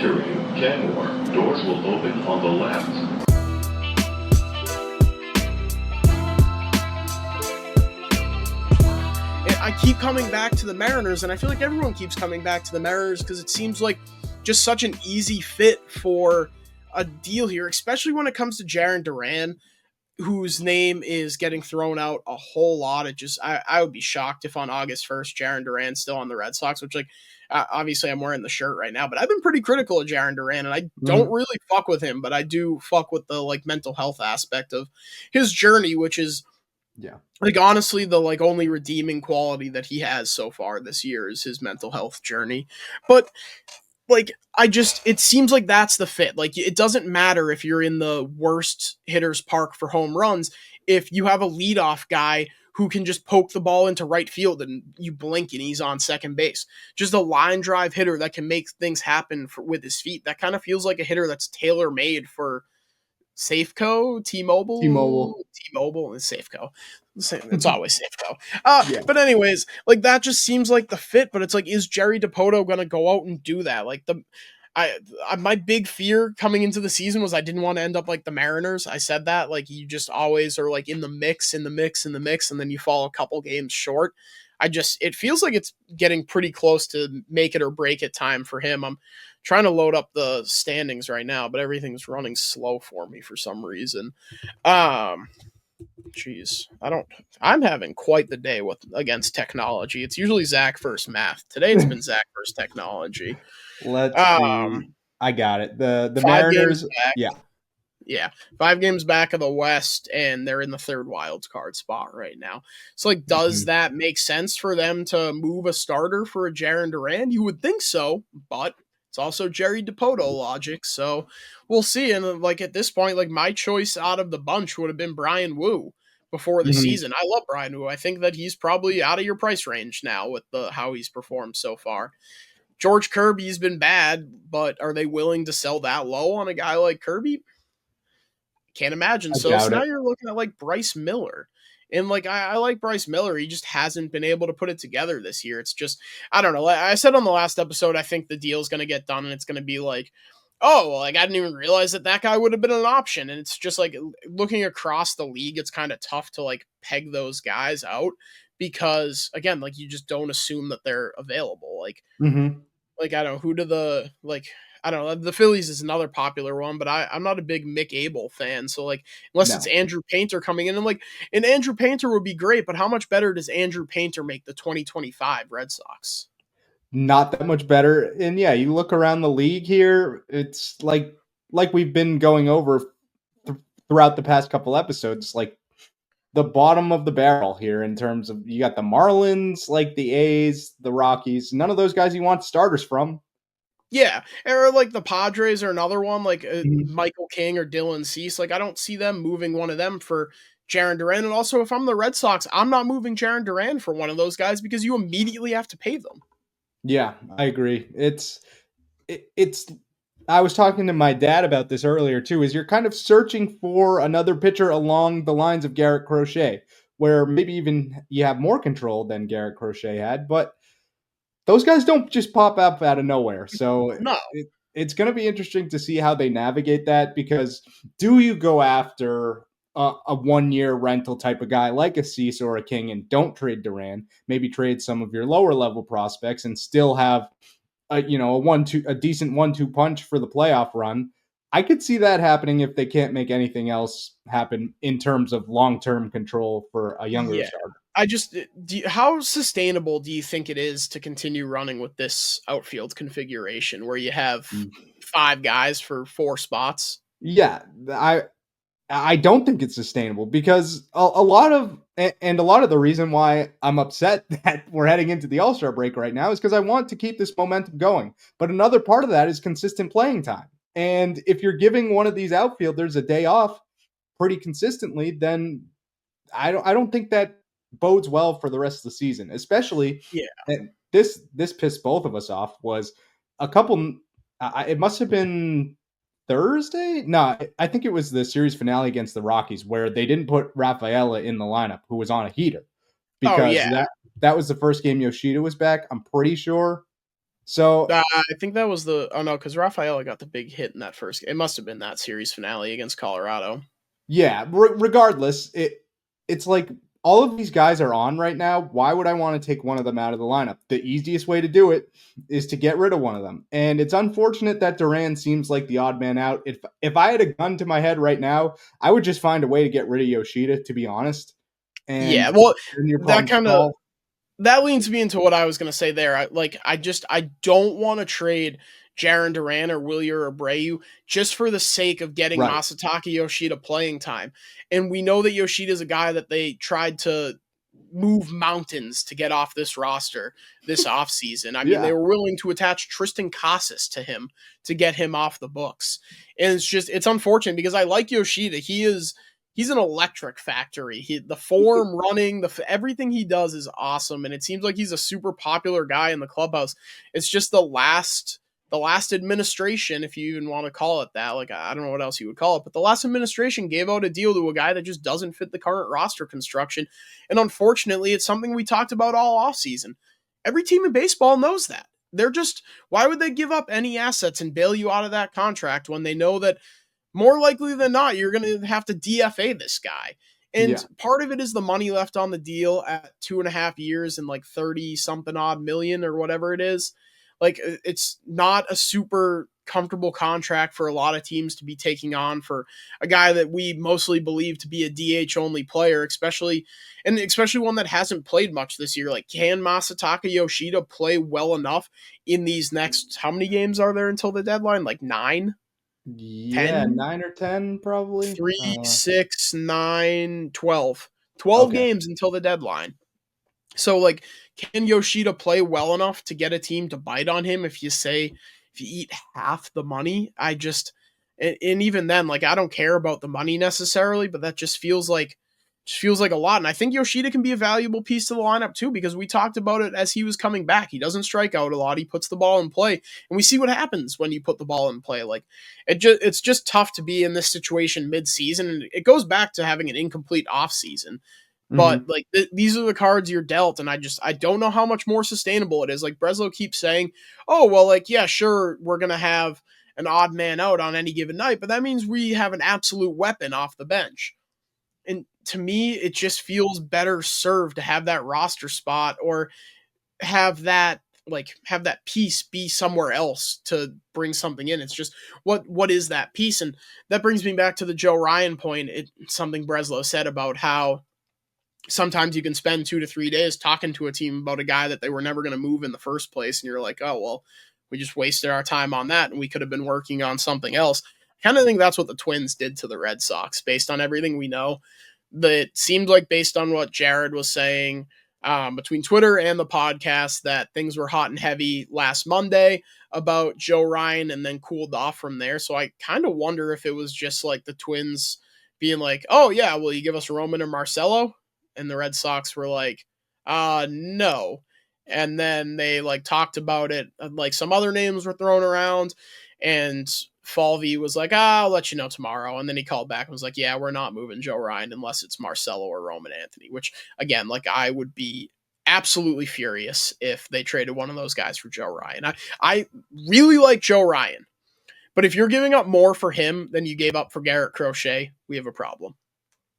Entering Kenmore. Doors will open on the left. I keep coming back to the Mariners, and I feel like everyone keeps coming back to the Mariners because it seems like just such an easy fit for a deal here, especially when it comes to Jarren Duran, whose name is getting thrown out a whole lot. I would be shocked if on August 1st, Jarren Duran's still on the Red Sox, which, like, obviously I'm wearing the shirt right now, but I've been pretty critical of Jarren Duran, and I don't really fuck with him, but I do fuck with the, like, mental health aspect of his journey, which is, like, honestly, the, like, only redeeming quality that he has so far this year is his mental health journey. But, like, it seems like that's the fit. Like, it doesn't matter if you're in the worst hitter's park for home runs. If you have a leadoff guy who can just poke the ball into right field and you blink and he's on second base, just a line drive hitter that can make things happen with his feet. That kind of feels like a hitter that's tailor made for Safeco, T-Mobile is Safeco. It's always Safeco. But anyways, like, that just seems like the fit, but it's like, is Jerry DiPoto going to go out and do that? Like, my big fear coming into the season was I didn't want to end up like the Mariners. I said that, like, you just always are like in the mix, and then you fall a couple games short. It feels like it's getting pretty close to make it or break it time for him. I'm trying to load up the standings right now, but everything's running slow for me for some reason. I'm having quite the day against technology. It's usually Zach versus math. Today it's been Zach versus technology. Let's see. I got it. The Mariners. Yeah. 5 games back of the West, and they're in the third wild card spot right now. So, like, does that make sense for them to move a starter for a Jarren Duran? You would think so, but it's also Jerry DiPoto logic, so we'll see. And, like, at this point, like, my choice out of the bunch would have been Brian Wu before the season. I love Brian Wu. I think that he's probably out of your price range now with how he's performed so far. George Kirby's been bad, but are they willing to sell that low on a guy like Kirby? Can't imagine. So now you're looking at, like, Bryce Miller. And, like, I like Bryce Miller. He just hasn't been able to put it together this year. It's just, I don't know. Like I said on the last episode, I think the deal's going to get done, and it's going to be like, oh, well, like, I didn't even realize that guy would have been an option. And it's just, like, looking across the league, it's kind of tough to, like, peg those guys out because, again, like, you just don't assume that they're available. Like, like, I don't know, I don't know. The Phillies is another popular one, but I'm not a big Mick Abel fan. So, like, unless it's Andrew Painter coming in, and Andrew Painter would be great, but how much better does Andrew Painter make the 2025 Red Sox? Not that much better. And yeah, you look around the league here, it's like we've been going over throughout the past couple episodes, like the bottom of the barrel here in terms of, you got the Marlins, like the A's, the Rockies. None of those guys you want starters from. Yeah, or like the Padres are another one, like Michael King or Dylan Cease. Like, I don't see them moving one of them for Jarren Duran. And also, if I'm the Red Sox, I'm not moving Jarren Duran for one of those guys because you immediately have to pay them. Yeah, I agree. It's I was talking to my dad about this earlier too, is you're kind of searching for another pitcher along the lines of Garrett Crochet, where maybe even you have more control than Garrett Crochet had, but those guys don't just pop up out of nowhere. So no. It's going to be interesting to see how they navigate that, because do you go after a 1-year rental type of guy like a Cease or a King and don't trade Duran, maybe trade some of your lower level prospects and still have a decent 1-2 punch for the playoff run? I could see that happening if they can't make anything else happen in terms of long-term control for a younger starter. How sustainable do you think it is to continue running with this outfield configuration where you have 5 guys for 4 spots? Yeah, I don't think it's sustainable, because a lot of the reason why I'm upset that we're heading into the All-Star break right now is because I want to keep this momentum going. But another part of that is consistent playing time. And if you're giving one of these outfielders a day off pretty consistently, then I don't think that bodes well for the rest of the season. Especially, this pissed both of us off. Was a couple. It must have been Thursday? No, I think it was the series finale against the Rockies where they didn't put Rafaela in the lineup, who was on a heater, because that was the first game Yoshida was back, I'm pretty sure. So I think that was because Rafaela got the big hit in that first. It must have been that series finale against Colorado. yeah, regardless, it's like all of these guys are on right now. Why would I want to take one of them out of the lineup? The easiest way to do it is to get rid of one of them. And it's unfortunate that Duran seems like the odd man out. If I had a gun to my head right now, I would just find a way to get rid of Yoshida, to be honest. And Yeah, well, then your that problems kind of solved. that leads me into what I was gonna say there. I don't want to trade Jaron Duran or Wilyer Abreu just for the sake of getting Right. Masataka Yoshida playing time. And we know that Yoshida is a guy that they tried to move mountains to get off this roster this offseason. I mean, Yeah. they were willing to attach Tristan Casas to him to get him off the books. And it's unfortunate because I like Yoshida. He's an electric factory. The form running, everything he does is awesome, and it seems like he's a super popular guy in the clubhouse. It's just the last administration, if you even want to call it that. Like, I don't know what else you would call it, but the last administration gave out a deal to a guy that just doesn't fit the current roster construction. And unfortunately, it's something we talked about all offseason. Every team in baseball knows that. Why would they give up any assets and bail you out of that contract when they know that more likely than not, you're going to have to DFA this guy? And Yeah. part of it is the money left on the deal at 2.5 years and like 30 something odd million or whatever it is. Like, it's not a super comfortable contract for a lot of teams to be taking on for a guy that we mostly believe to be a DH only player, especially one that hasn't played much this year. Like, can Masataka Yoshida play well enough in these next, how many games are there until the deadline? Like 9? Yeah, 10, 9 or 10 probably. 3, 6, 9, 12. 12 Okay. games until the deadline. So, like, can Yoshida play well enough to get a team to bite on him if you eat half the money? And even then, like, I don't care about the money necessarily, but that just feels like a lot. And I think Yoshida can be a valuable piece to the lineup too, because we talked about it as he was coming back. He doesn't strike out a lot. He puts the ball in play, and we see what happens when you put the ball in play. Like, it's just tough to be in this situation mid-season, and it goes back to having an incomplete offseason. But Mhm. like these are the cards you're dealt, and I don't know how much more sustainable it is. Like, Breslow keeps saying, "Oh well, like, yeah, sure, we're gonna have an odd man out on any given night, but that means we have an absolute weapon off the bench." And to me, it just feels better served to have that roster spot, or have that piece be somewhere else to bring something in. It's just what is that piece? And that brings me back to the Joe Ryan point. It's something Breslow said about how sometimes you can spend 2 to 3 days talking to a team about a guy that they were never going to move in the first place. And you're like, oh, well, we just wasted our time on that and we could have been working on something else. I kind of think that's what the Twins did to the Red Sox based on everything we know. That seemed like, based on what Jared was saying between Twitter and the podcast, that things were hot and heavy last Monday about Joe Ryan and then cooled off from there. So I kind of wonder if it was just like the Twins being like, oh, yeah, will you give us Roman or Marcelo? And the Red Sox were like, no. And then they like talked about it, like some other names were thrown around, and Falvey was like, I'll let you know tomorrow. And then he called back and was like, yeah, we're not moving Joe Ryan unless it's Marcelo or Roman Anthony, which, again, like, I would be absolutely furious if they traded one of those guys for Joe Ryan. I really like Joe Ryan, but if you're giving up more for him than you gave up for Garrett Crochet, we have a problem.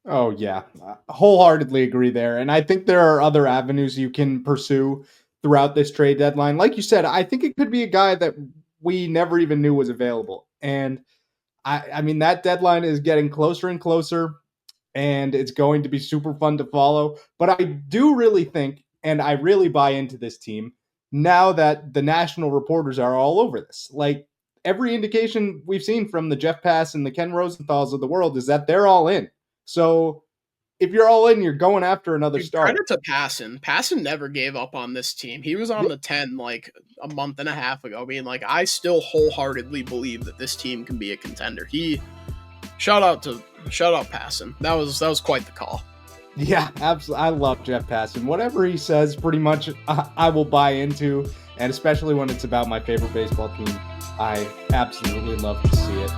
Oh, yeah. Wholeheartedly agree there. And I think there are other avenues you can pursue throughout this trade deadline. Like you said, I think it could be a guy that we never even knew was available. And I mean, that deadline is getting closer and closer, and it's going to be super fun to follow. But I do really think, and I really buy into this team now that the national reporters are all over this. Like, every indication we've seen from the Jeff Pass and the Ken Rosenthals of the world is that they're all in. So if you're all in, you're going after another Dude, starter. credit to Passon. Passon never gave up on this team. He was on the 10 like a month and a half ago, being like, I still wholeheartedly believe that this team can be a contender. Shout out Passon. That was quite the call. Yeah, absolutely. I love Jeff Passan. Whatever he says, pretty much I will buy into, and especially when it's about my favorite baseball team, I absolutely love to see it.